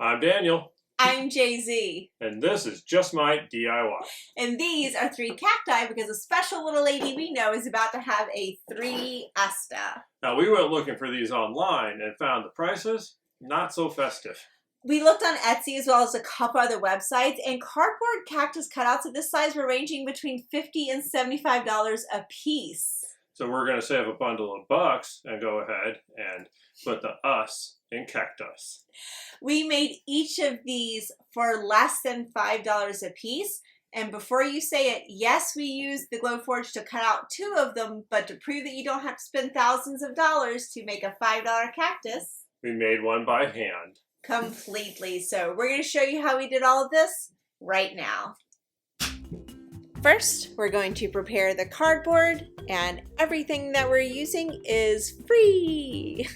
I'm Daniel. I'm Jay-Z. And this is Just My DIY. And these are 3 cacti because a special little lady we know is about to have a Three-Esta. Now, we went looking for these online and found the prices not so festive. We looked on Etsy as well as a couple other websites, and cardboard cactus cutouts of this size were ranging between $50 and $75 a piece. So we're going to save a bundle of bucks and go ahead and put the us in cactus. We made each of these for less than $5 a piece. And before you say it, yes, we used the Glowforge to cut out 2 of them, but to prove that you don't have to spend thousands of dollars to make a $5 cactus, we made one by hand. Completely. So we're going to show you how we did all of this right now. First, we're going to prepare the cardboard, and everything that we're using is free.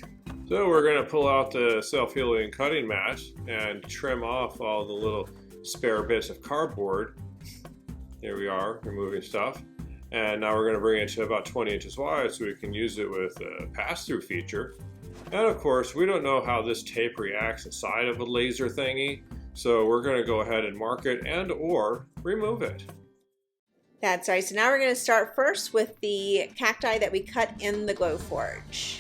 So we're going to pull out the self-healing cutting mat and trim off all the little spare bits of cardboard. Here we are, removing stuff. And now we're going to bring it to about 20 inches wide so we can use it with a pass-through feature. And of course, we don't know how this tape reacts inside of a laser thingy, so we're going to go ahead and mark it and or remove it. That's right. So now we're going to start first with the cacti that we cut in the Glowforge.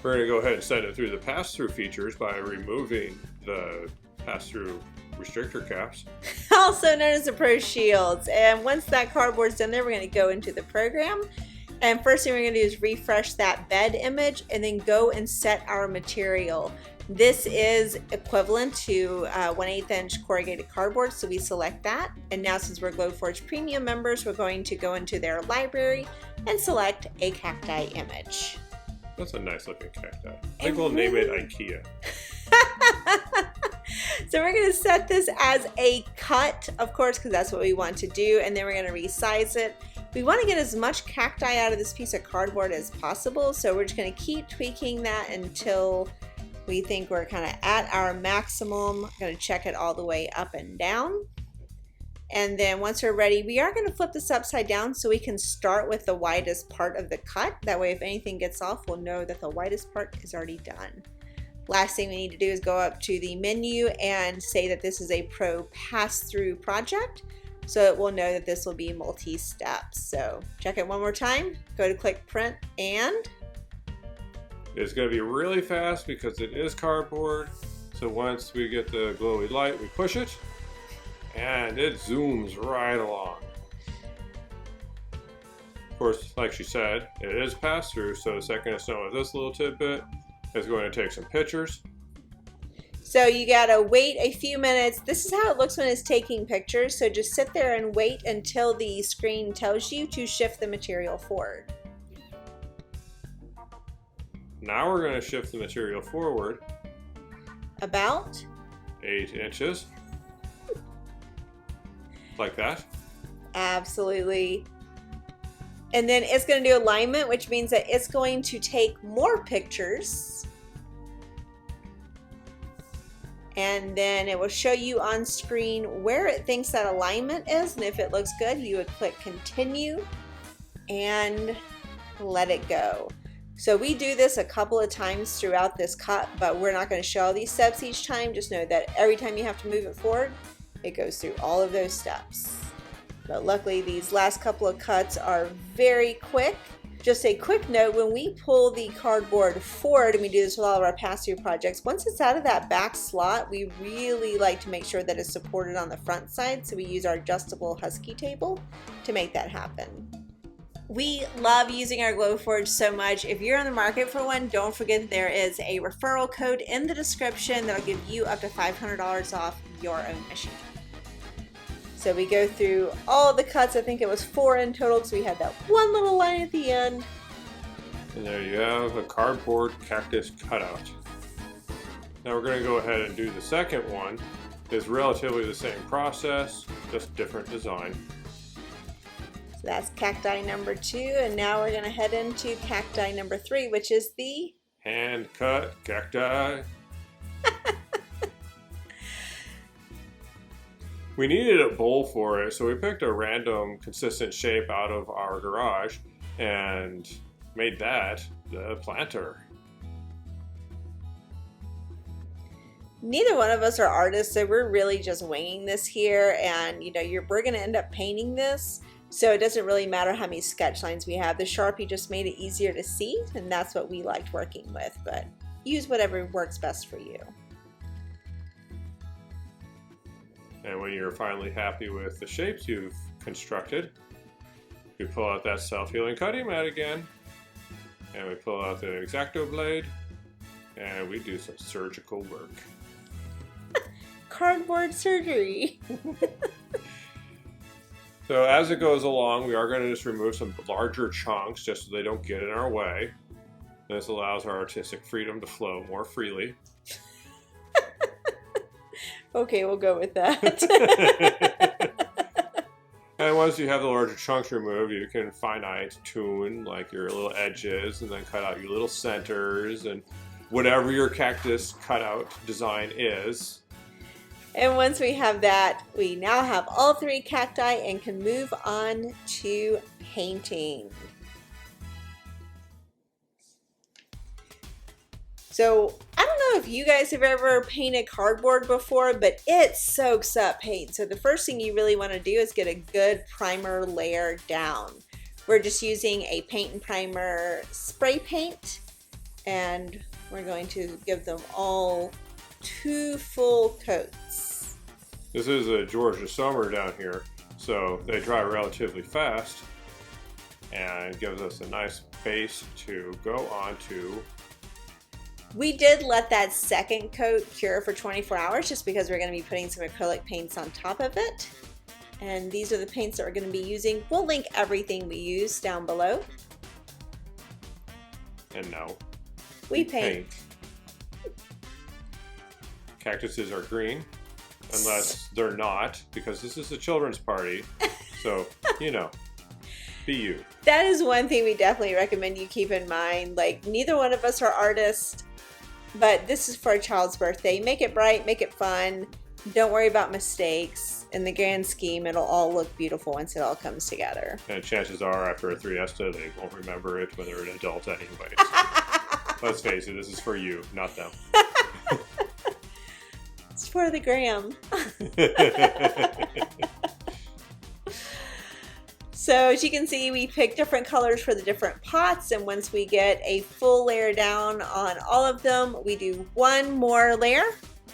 We're going to go ahead and send it through the pass-through features by removing the pass-through restrictor caps. Also known as the Pro Shields. And once that cardboard's done there, we're going to go into the program. And first thing we're going to do is refresh that bed image and then go and set our material. This is equivalent to 1/8 inch corrugated cardboard, so we select that. And now since we're Glowforge Premium members, we're going to go into their library and select a cacti image. That's a nice looking cacti. I think we'll name it IKEA. So we're going to set this as a cut, of course, because that's what we want to do. And then we're going to resize it. We want to get as much cacti out of this piece of cardboard as possible. So we're just going to keep tweaking that until we think we're kind of at our maximum. I'm going to check it all the way up and down. And then once we're ready, we are going to flip this upside down so we can start with the widest part of the cut. That way, if anything gets off, we'll know that the widest part is already done. Last thing we need to do is go up to the menu and say that this is a Pro pass-through project. So it will know that this will be multi-steps. So check it one more time, go to click print, and it's going to be really fast because it is cardboard. So once we get the glowy light, we push it and it zooms right along. Of course, like she said, it is pass-through, so the second it's done with this little tidbit, it's going to take some pictures. So you gotta wait a few minutes. This is how it looks when it's taking pictures. So just sit there and wait until the screen tells you to shift the material forward. Now we're going to shift the material forward. About 8 inches. Like that. Absolutely. And then it's going to do alignment, which means that it's going to take more pictures. And then it will show you on screen where it thinks that alignment is. And if it looks good, you would click continue and let it go. So we do this a couple of times throughout this cut, but we're not going to show all these steps each time. Just know that every time you have to move it forward, it goes through all of those steps. But luckily, these last couple of cuts are very quick. Just a quick note, when we pull the cardboard forward, and we do this with all of our pass-through projects, once it's out of that back slot, we really like to make sure that it's supported on the front side. So we use our adjustable husky table to make that happen. We love using our Glowforge so much. If you're on the market for one, don't forget there is a referral code in the description that'll give you up to $500 off your own machine. So we go through all the cuts. I think it was 4 in total because we had that one little line at the end. And there you have a cardboard cactus cutout. Now we're going to go ahead and do the second one. It's relatively the same process, just different design. So that's cacti number 2, and now we're going to head into cacti number 3, which is the hand cut cacti. We needed a bowl for it, so we picked a random consistent shape out of our garage and made that the planter. Neither one of us are artists, so we're really just winging this here, and we're going to end up painting this, so it doesn't really matter how many sketch lines we have. The Sharpie just made it easier to see, and that's what we liked working with, but use whatever works best for you. And when you're finally happy with the shapes you've constructed, we pull out that self-healing cutting mat again, and we pull out the X-Acto blade, and we do some surgical work. Cardboard surgery. So as it goes along, we are going to just remove some larger chunks just so they don't get in our way. This allows our artistic freedom to flow more freely. Okay, we'll go with that. And once you have the larger chunks removed, you can finite tune like your little edges and then cut out your little centers and whatever your cactus cutout design is. And once we have that, we now have all 3 cacti and can move on to painting. So I don't know if you guys have ever painted cardboard before, but it soaks up paint. So the first thing you really want to do is get a good primer layer down. We're just using a paint and primer spray paint, and we're going to give them all 2 full coats. This is a Georgia summer down here, so they dry relatively fast and gives us a nice base to go onto. We did let that second coat cure for 24 hours just because we're going to be putting some acrylic paints on top of it. And these are the paints that we're going to be using. We'll link everything we use down below. And now we paint. Cactuses are green, unless they're not, because this is a children's party. So, be you. That is one thing we definitely recommend you keep in mind. Like, neither one of us are artists, but this is for a child's birthday. Make it bright, make it fun. Don't worry about mistakes. In the grand scheme, it'll all look beautiful once it all comes together. And chances are, after a Three-Esta, they won't remember it when they're an adult anyway. Let's face it, this is for you, not them. It's for the gram. So as you can see, we picked different colors for the different pots, and once we get a full layer down on all of them, we do one more layer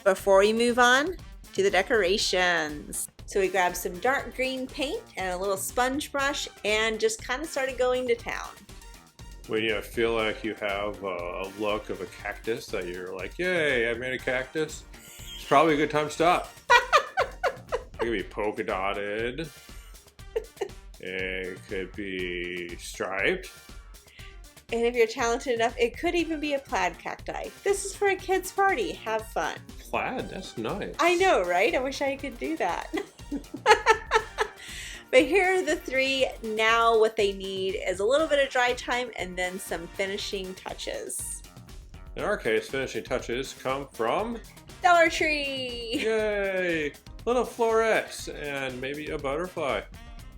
before we move on to the decorations. So we grabbed some dark green paint and a little sponge brush and just kind of started going to town. When you feel like you have a look of a cactus that you're like, yay, I made a cactus, it's probably a good time to stop. It could be polka dotted. It could be striped. And if you're talented enough, it could even be a plaid cacti. This is for a kid's party. Have fun. Plaid? That's nice. I know, right? I wish I could do that. But here are the 3. Now what they need is a little bit of dry time and then some finishing touches. In our case, finishing touches come from Dollar Tree! Yay! Little florets and maybe a butterfly.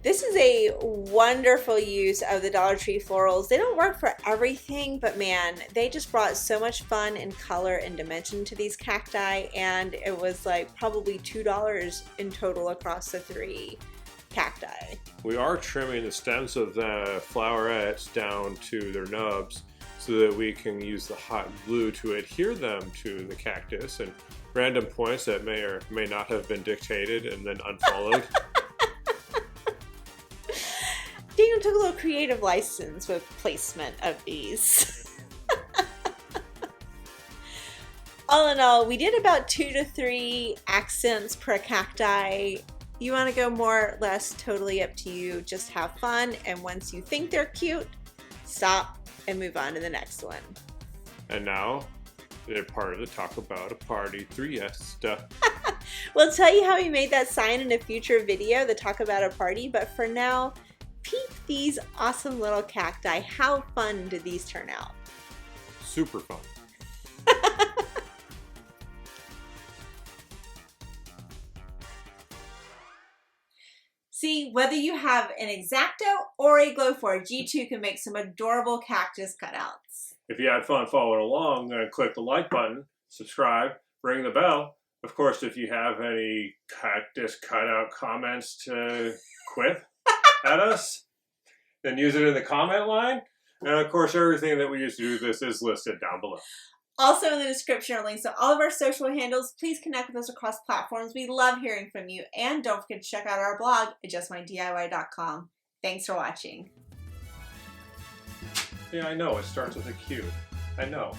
This is a wonderful use of the Dollar Tree florals. They don't work for everything, but man, they just brought so much fun and color and dimension to these cacti, and it was like probably $2 in total across the 3 cacti. We are trimming the stems of the flowerets down to their nubs so that we can use the hot glue to adhere them to the cactus, and random points that may or may not have been dictated and then unfollowed. Daniel took a little creative license with placement of these. All in all, we did about 2 to 3 accents per cacti. You want to go more or less, totally up to you. Just have fun, and once you think they're cute, stop and move on to the next one. And now, they're part of the Talk About a Party Three-Esta. We'll tell you how we made that sign in a future video, the Talk About a Party, but for now, peep these awesome little cacti. How fun did these turn out? Super fun. See, whether you have an X-Acto or a Glowforge, you too can make some adorable cactus cutouts. If you had fun following along, then click the like button, subscribe, ring the bell. Of course, if you have any Cactus Cutout comments to quip at us, then use it in the comment line. And of course, everything that we use to do this is listed down below. Also in the description are links to all of our social handles. Please connect with us across platforms. We love hearing from you. And don't forget to check out our blog at justmydiy.com. Thanks for watching. Yeah, I know. It starts with a Q. I know.